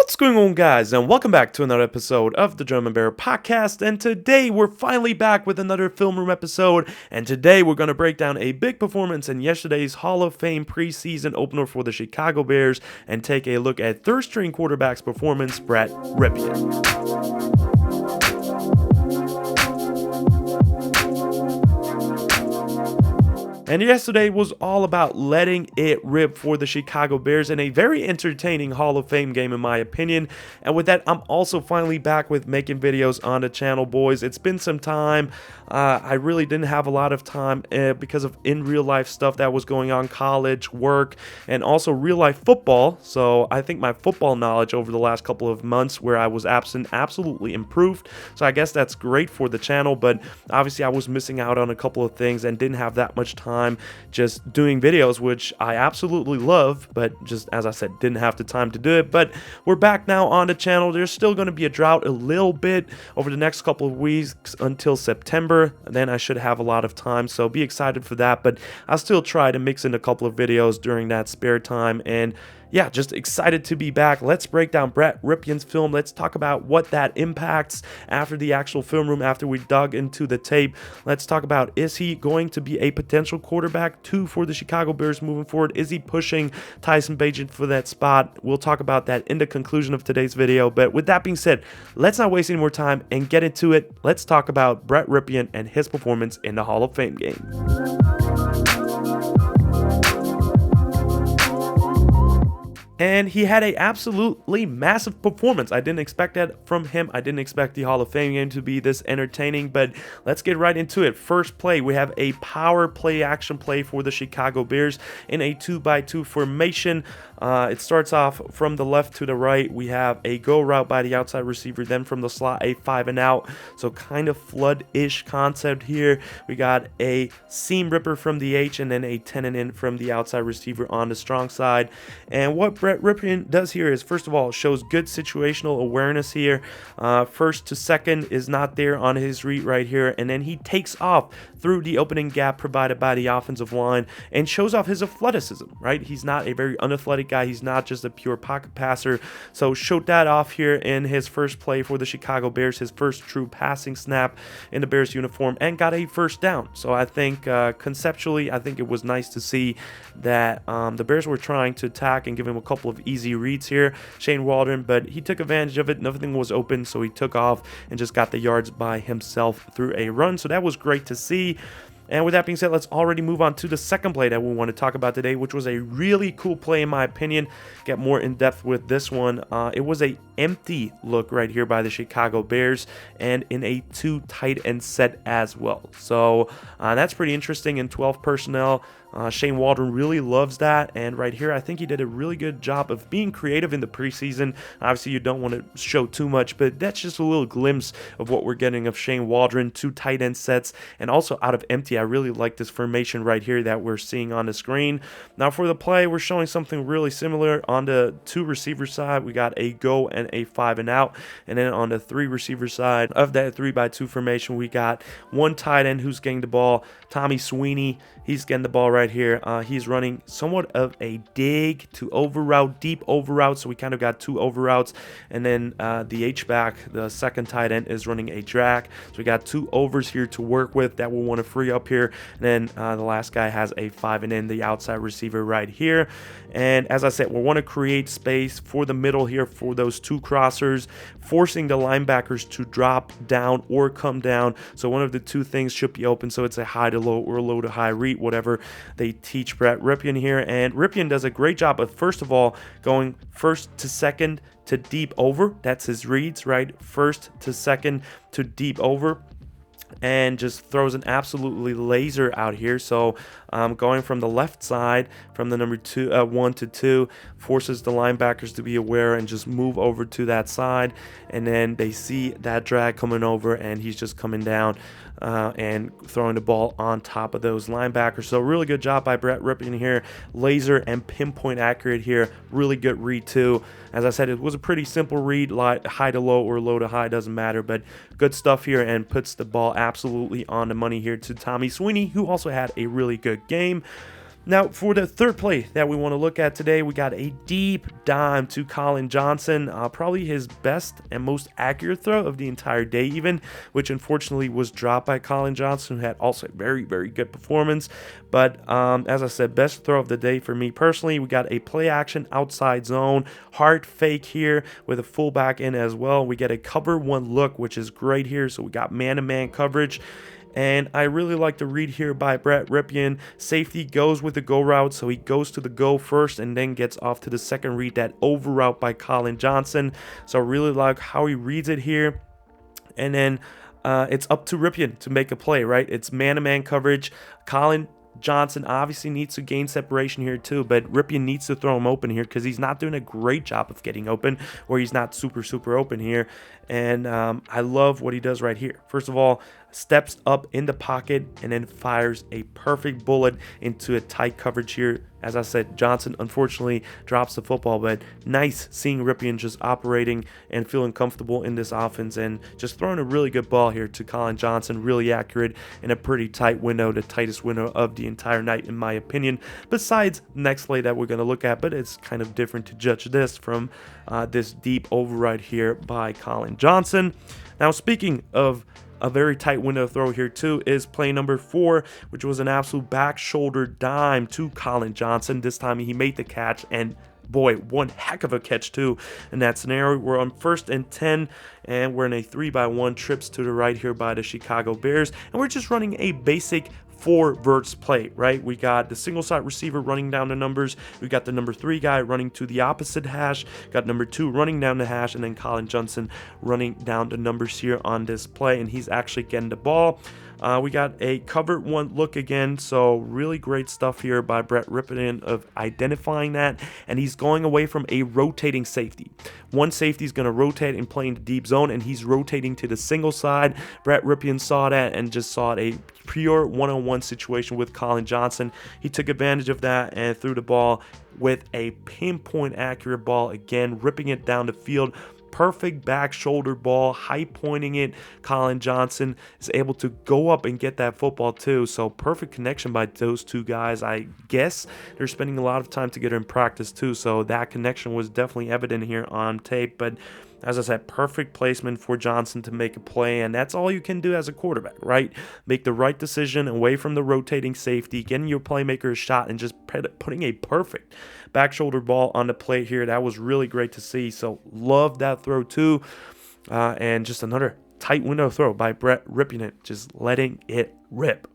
What's going on, guys, and welcome back to another episode of the German Bear Podcast. And today we're finally back with another film room episode, and today we're going to break down a big performance in yesterday's Hall of Fame preseason opener for the Chicago Bears and take a look at third-string quarterback's performance, Brett Rypien. And yesterday was all about letting it rip for the Chicago Bears in a very entertaining Hall of Fame game, in my opinion. And with that, I'm also finally back with making videos on the channel, boys. It's been some time. I really didn't have a lot of time because of in real life stuff that was going on, college, work, and also real life football. So I think my football knowledge over the last couple of months where I was absent absolutely improved. So I guess that's great for the channel, but obviously I was missing out on a couple of things and didn't have that much time just doing videos, which I absolutely love, but just as I said, didn't have the time to do it. But we're back now on the channel. There's still going to be a drought a little bit over the next couple of weeks until September. Then I should have a lot of time, so be excited for that. But I'll still try to mix in a couple of videos during that spare time. And yeah, just excited to be back. Let's break down Brett Rypien's film. Let's talk about what that impacts after the actual film room, after we dug into the tape. Let's talk about, is he going to be a potential quarterback two for the Chicago Bears moving forward? Is he pushing Tyson Bagent for that spot? We'll talk about that in the conclusion of today's video. But with that being said, let's not waste any more time and get into it. Let's talk about Brett Rypien and his performance in the Hall of Fame game. And he had a absolutely massive performance. I didn't expect that from him. I didn't expect the Hall of Fame game to be this entertaining, but let's get right into it. First play, we have a power play action play for the Chicago Bears in a 2-by-2 formation. It starts off from the left to the right. We have a go route by the outside receiver, then from the slot, a 5-and-out. So kind of flood-ish concept here. We got a seam ripper from the H and then a 10-and-in from the outside receiver on the strong side. And what Brett Rypien does here is, first of all, shows good situational awareness here. First to second is not there on his read right here, and then he takes off through the opening gap provided by the offensive line and shows off his athleticism, right? He's not a very unathletic guy. He's not just a pure pocket passer. So showed that off here in his first play for the Chicago Bears, his first true passing snap in the Bears uniform, and got a first down. So I think conceptually, I think it was nice to see that the Bears were trying to attack and give him a couple of easy reads here, Shane Waldron, but he took advantage of it. Nothing was open, so he took off and just got the yards by himself through a run. So that was great to see. And with that being said, let's already move on to the second play that we want to talk about today, which was a really cool play in my opinion. Get more in depth with this one. It was a empty look right here by the Chicago Bears and in a 2 tight end set as well. So that's pretty interesting in 12 personnel. Shane Waldron really loves that, and right here I think he did a really good job of being creative in the preseason. Obviously you don't want to show too much, but that's just a little glimpse of what we're getting of Shane Waldron, 2 tight end sets, and also out of empty. I really like this formation right here that we're seeing on the screen. Now for the play, we're showing something really similar. On the 2 receiver side, we got a go and a 5-and-out, and then on the 3 receiver side of that 3-by-2 formation, we got 1 tight end who's getting the ball, Tommy Sweeney. He's getting the ball right here. He's running somewhat of a dig to over route, deep over route. So we kind of got 2 over routes. And then the H-back, the second tight end, is running a drag. So we got 2 overs here to work with that we'll want to free up here. And then the last guy has a 5-and-in, the outside receiver right here. And as I said, we want to create space for the middle here for those 2 crossers, forcing the linebackers to drop down or come down. So one of the 2 things should be open. So it's a high to low or low to high read, whatever they teach Brett Rypien here. And Rypien does a great job of, first of all, going first to second to deep over. That's his reads, right? First to second to deep over. And just throws an absolutely laser out here. So going from the left side, from the number 1 to 2, forces the linebackers to be aware and just move over to that side. And then they see that drag coming over, and he's just coming down and throwing the ball on top of those linebackers. So really good job by Brett Rypien here. Laser and pinpoint accurate here. Really good read too. As I said, it was a pretty simple read, high to low or low to high, doesn't matter, but good stuff here, and puts the ball absolutely on the money here to Tommy Sweeney, who also had a really good game. Now, for the third play that we want to look at today, we got a deep dime to Colin Johnson, probably his best and most accurate throw of the entire day even, which unfortunately was dropped by Colin Johnson, who had also a very, very good performance. But as I said, best throw of the day for me personally. We got a play action outside zone, hard fake here with a fullback in as well. We get a cover one look, which is great here. So we got man-to-man coverage. And I really like the read here by Brett Rypien. Safety goes with the go route, so he goes to the go first and then gets off to the second read, that over route by Colin Johnson. So I really like how he reads it here. And then it's up to Rypien to make a play, right? It's man-to-man coverage. Colin Johnson obviously needs to gain separation here too, but Rypien needs to throw him open here because he's not doing a great job of getting open, or he's not super open here. And I love what he does right here. First of all, steps up in the pocket and then fires a perfect bullet into a tight coverage here. As I said, Johnson unfortunately drops the football, but nice seeing Rypien just operating and feeling comfortable in this offense and just throwing a really good ball here to Colin Johnson. Really accurate in a pretty tight window, the tightest window of the entire night in my opinion, besides next play that we're going to look at. But it's kind of different to judge this from this deep override here by Colin Johnson. Now, speaking of a very tight window throw here too, is play number 4, which was an absolute back shoulder dime to Colin Johnson. This time he made the catch, and boy, one heck of a catch too in that scenario. We're on 1st and 10, and we're in a 3-by-1 trips to the right here by the Chicago Bears, and we're just running a basic 4 verts play, right? We got the single side receiver running down the numbers. We got the number 3 guy running to the opposite hash. Got number 2 running down the hash, and then Colin Johnson running down the numbers here on this play, and he's actually getting the ball. We got a cover one look again, so really great stuff here by Brett Rypien of identifying that, and he's going away from a rotating safety. One safety is going to rotate and play in the deep zone, and he's rotating to the single side. Brett Rypien saw that and just saw it a pure one-on-one situation with Colin Johnson. He took advantage of that and threw the ball with a pinpoint accurate ball, again ripping it down the field. Perfect back shoulder ball, high pointing it. Colin Johnson is able to go up and get that football too. So perfect connection by those two guys. I guess they're spending a lot of time together in practice too. So that connection was definitely evident here on tape. But as I said, perfect placement for Johnson to make a play, and that's all you can do as a quarterback, right? Make the right decision away from the rotating safety, getting your playmaker a shot, and just putting a perfect back shoulder ball on the plate here. That was really great to see, so love that throw too. And just another tight window throw by Brett Rypien, just letting it rip.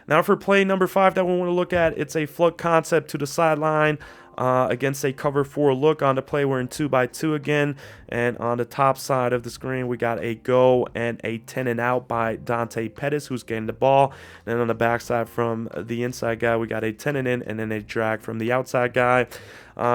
Now for play number 5 that we want to look at, it's a flood concept to the sideline. Against a cover 4 look on the play. We're in 2-by-2 again, and on the top side of the screen we got a go and a 10 and out by Dante Pettis, who's getting the ball. And then on the backside from the inside guy we got a 10 and in, and then a drag from the outside guy.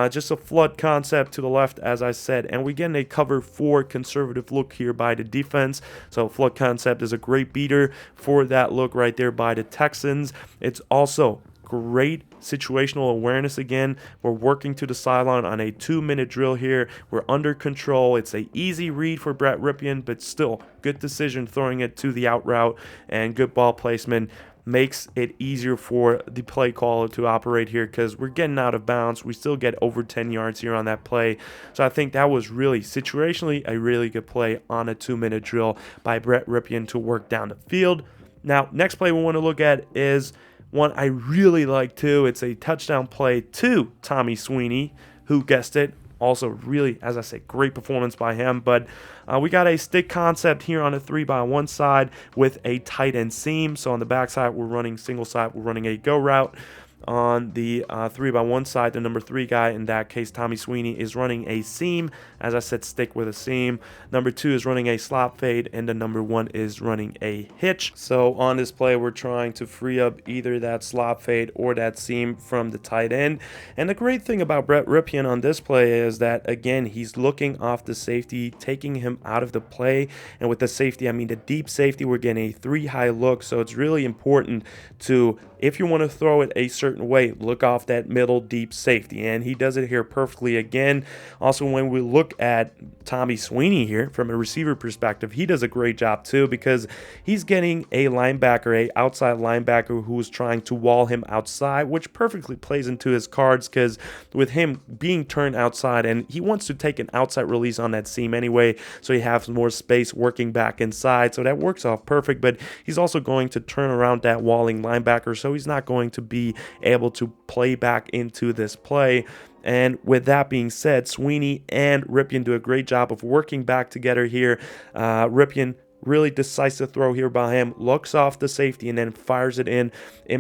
Just a flood concept to the left, as I said, and we get a cover 4 conservative look here by the defense. So flood concept is a great beater for that look right there by the Texans. It's also great situational awareness again. We're working to the sideline on a 2-minute drill here. We're under control. It's an easy read for Brett Rypien, but still good decision throwing it to the out route, and good ball placement makes it easier for the play caller to operate here because we're getting out of bounds. We still get over 10 yards here on that play. So I think that was really situationally a really good play on a 2-minute drill by Brett Rypien to work down the field. Now, next play we want to look at is one I really like too. It's a touchdown play to Tommy Sweeney, who guessed it. Also really, as I said, great performance by him. But we got a stick concept here on a 3-by-1 side with a tight end seam. So on the back side, we're running single side. We're running a go route. On the 3-by-1 side, the number 3 guy, in that case Tommy Sweeney, is running a seam. As I said, stick with a seam. Number 2 is running a slot fade, and the number 1 is running a hitch. So on this play, we're trying to free up either that slot fade or that seam from the tight end. And the great thing about Brett Rypien on this play is that, again, he's looking off the safety, taking him out of the play. And with the safety, I mean the deep safety, we're getting a 3 high look. So it's really important to, if you want to throw it a certain certain way. Look off that middle deep safety, and he does it here perfectly again. Also, when we look at Tommy Sweeney here from a receiver perspective, he does a great job too, because he's getting a linebacker, a outside linebacker who is trying to wall him outside, which perfectly plays into his cards, because with him being turned outside, and he wants to take an outside release on that seam anyway, so he has more space working back inside, so that works off perfect. But he's also going to turn around that walling linebacker, so he's not going to be able to play back into this play. And with that being said, Sweeney and Rypien do a great job of working back together here. Rypien, really decisive throw here by him, looks off the safety and then fires it in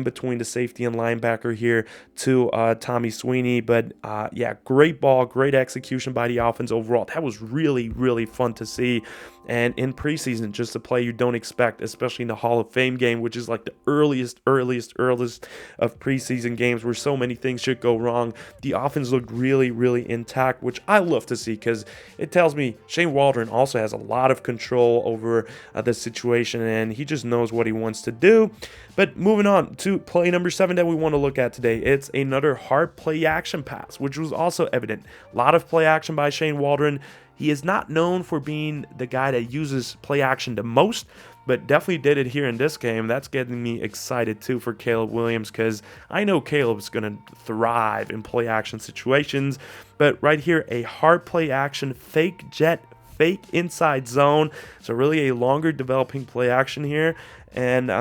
between the safety and linebacker here to Tommy Sweeney. But yeah, great ball, great execution by the offense overall. That was really, really fun to see. And in preseason, just a play you don't expect, especially in the Hall of Fame game, which is like the earliest of preseason games where so many things should go wrong. The offense looked really, really intact, which I love to see, because it tells me Shane Waldron also has a lot of control over the situation, and he just knows what he wants to do. But moving on to play number 7 that we want to look at today, it's another hard play action pass, which was also evident. A lot of play action by Shane Waldron. He is not known for being the guy that uses play action the most, but definitely did it here in this game. That's getting me excited too for Caleb Williams, because I know Caleb's going to thrive in play action situations. But right here, a hard play action, fake jet, fake inside zone. So really a longer developing play action here. And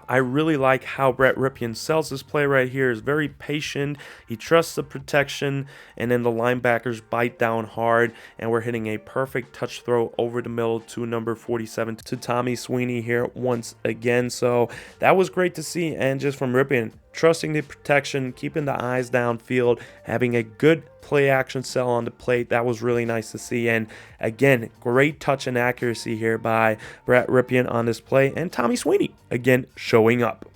I really like how Brett Rypien sells this play right here. Is very patient. He trusts the protection, and then the linebackers bite down hard, and we're hitting a perfect touch throw over the middle to number 47 to Tommy Sweeney here once again. So that was great to see, and just from Rypien, trusting the protection, keeping the eyes downfield, having a good play action sell on the plate. That was really nice to see. And again, great touch and accuracy here by Brett Rypien on this play, and Tommy Sweeney again showing up.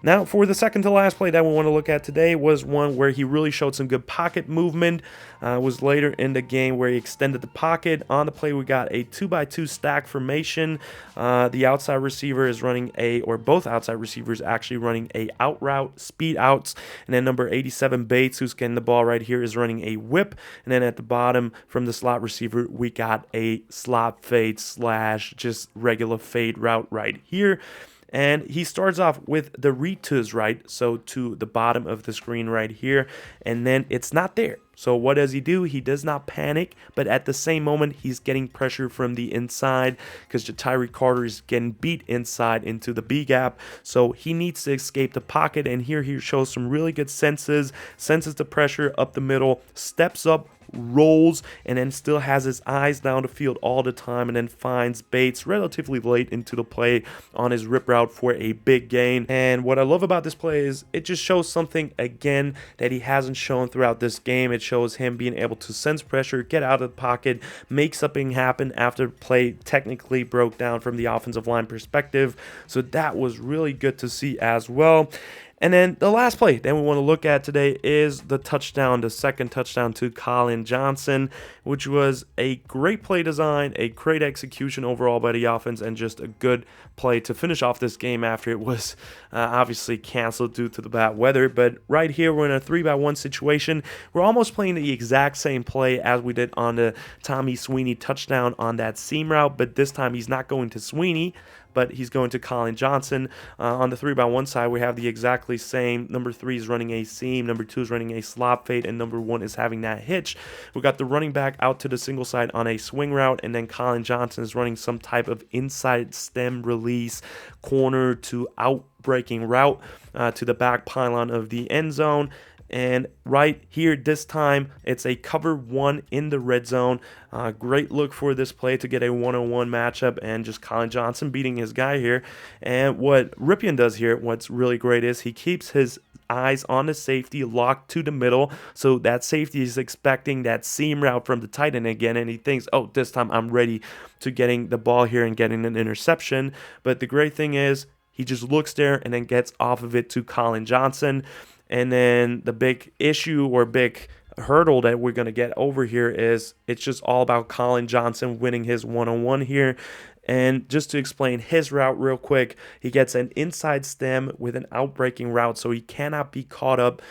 Now, for the second to last play that we want to look at today was one where he really showed some good pocket movement. Was later in the game where he extended the pocket. On the play, we got a 2x2 stack formation. The outside receiver is running both outside receivers actually running a out route, speed outs. And then number 87, Bates, who's getting the ball right here, is running a whip. And then at the bottom from the slot receiver, we got a slot fade / just regular fade route right here. And he starts off with the read to his right, so to the bottom of the screen right here, and then it's not there. So what does he do? He does not panic, but at the same moment, he's getting pressure from the inside, because Ja'Tyre Carter is getting beat inside into the B gap, so he needs to escape the pocket, and here he shows some really good senses the pressure up the middle, steps up, rolls, and then still has his eyes down the field all the time, and then finds Bates relatively late into the play on his rip route for a big gain. And what I love about this play is it just shows something again that he hasn't shown throughout this game. It shows him being able to sense pressure, get out of the pocket, make something happen after the play technically broke down from the offensive line perspective. So that was really good to see as well. And then the last play that we want to look at today is the touchdown, the second touchdown to Collin Johnson, which was a great play design, a great execution overall by the offense, and just a good play to finish off this game after it was obviously canceled due to the bad weather. But right here, we're in a 3-by-1 situation. We're almost playing the exact same play as we did on the Tommy Sweeney touchdown on that seam route, but this time he's not going to Sweeney, but he's going to Collin Johnson. On the 3-by-1 side, we have the exactly same. Number 3 is running a seam, number 2 is running a slot fade, and number 1 is having that hitch. We got the running back out to the single side on a swing route, and then Collin Johnson is running some type of inside stem release, corner to out breaking route to the back pylon of the end zone. And right here, this time, it's a cover 1 in the red zone. Great look for this play to get a 1-on-1 matchup, and just Collin Johnson beating his guy here. And what Rypien does here, what's really great, is he keeps his eyes on the safety locked to the middle, so that safety is expecting that seam route from the tight end again, and he thinks, oh, this time I'm ready to getting the ball here and getting an interception. But the great thing is he just looks there and then gets off of it to Collin Johnson. And then the big issue or big hurdle that we're going to get over here is it's just all about Collin Johnson winning his 1-on-1 here. And just to explain his route real quick, he gets an inside stem with an outbreaking route, so he cannot be caught up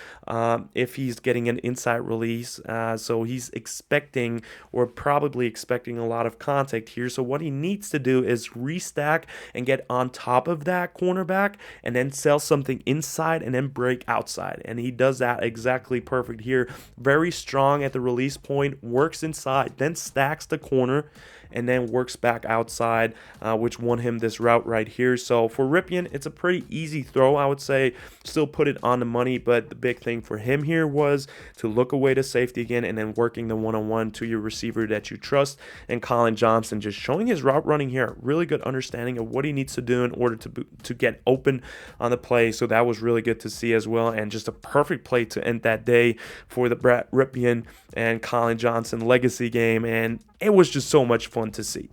if he's getting an inside release. So he's expecting, or probably expecting, a lot of contact here. So what he needs to do is restack and get on top of that cornerback and then sell something inside and then break outside. And he does that exactly perfect here. Very strong at the release point, works inside, then stacks the corner, and then works back outside, which won him this route right here. So for Rypien, it's a pretty easy throw, I would say. Still put it on the money, but the big thing for him here was to look away to safety again and then working the one-on-one to your receiver that you trust. And Colin Johnson just showing his route running here, really good understanding of what he needs to do in order to get open on the play. So that was really good to see as well, and just a perfect play to end that day for the Brett Rypien and Colin Johnson legacy game, and it was just so much fun to see.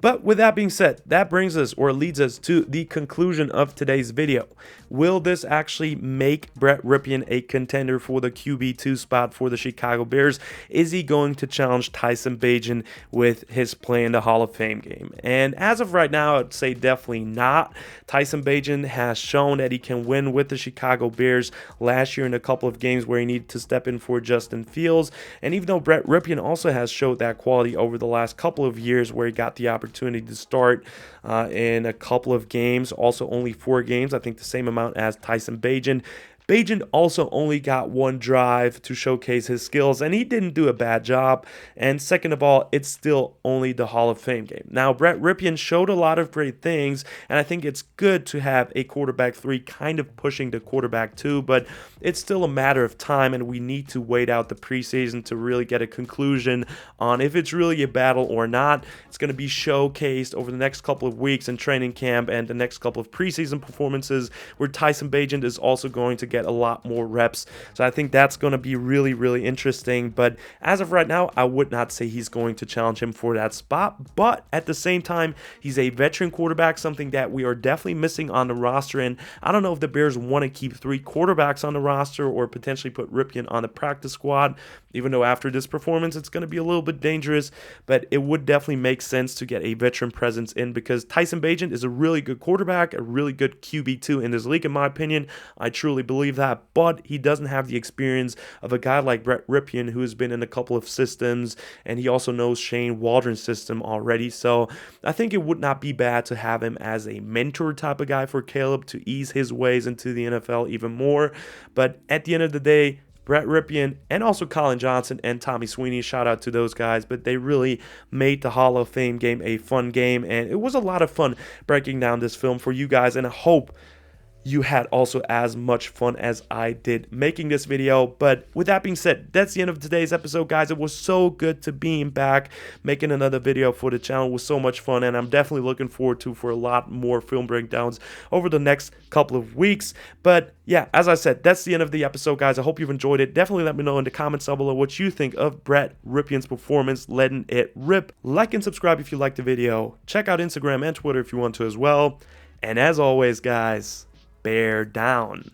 But with that being said, that brings us, or leads us, to the conclusion of today's video. Will this actually make Brett Rypien a contender for the QB2 spot for the Chicago Bears? Is he going to challenge Tyson Bagent with his play in the Hall of Fame game? And as of right now, I'd say definitely not. Tyson Bagent has shown that he can win with the Chicago Bears last year in a couple of games where he needed to step in for Justin Fields. And even though Brett Rypien also has showed that quality over the last couple of years where he got the opportunity to start in a couple of games, also only 4 games, I think the same amount as Tyson Bagent. Bagent also only got 1 drive to showcase his skills, and he didn't do a bad job. And second of all, it's still only the Hall of Fame game. Now, Brett Rypien showed a lot of great things, and I think it's good to have a quarterback 3 kind of pushing the quarterback 2, but it's still a matter of time, and we need to wait out the preseason to really get a conclusion on if it's really a battle or not. It's going to be showcased over the next couple of weeks in training camp and the next couple of preseason performances, where Tyson Bagent is also going to get a lot more reps. So I think that's going to be really, really interesting. But as of right now, I would not say he's going to challenge him for that spot. But at the same time, he's a veteran quarterback, something that we are definitely missing on the roster. And I don't know if the Bears want to keep 3 quarterbacks on the roster or potentially put Rypien on the practice squad, even though after this performance, it's going to be a little bit dangerous. But it would definitely make sense to get a veteran presence in, because Tyson Bagent is a really good quarterback, a really good QB2 in this league, in my opinion. I truly believe that, but he doesn't have the experience of a guy like Brett Rypien, who has been in a couple of systems, and he also knows Shane Waldron's system already. So I think it would not be bad to have him as a mentor type of guy for Caleb to ease his ways into the NFL even more. But at the end of the day, Brett Rypien and also Colin Johnson and Tommy Sweeney, shout out to those guys, but they really made the Hall of Fame game a fun game, and it was a lot of fun breaking down this film for you guys, and I hope you had also as much fun as I did making this video. But with that being said, that's the end of today's episode, guys. It was so good to being back, making another video for the channel. It was so much fun, and I'm definitely looking forward to for a lot more film breakdowns over the next couple of weeks. But yeah, as I said, that's the end of the episode, guys. I hope you've enjoyed it. Definitely let me know in the comments down below what you think of Brett Rypien's performance, letting it rip. Like and subscribe if you liked the video. Check out Instagram and Twitter if you want to as well. And as always, guys, bear down.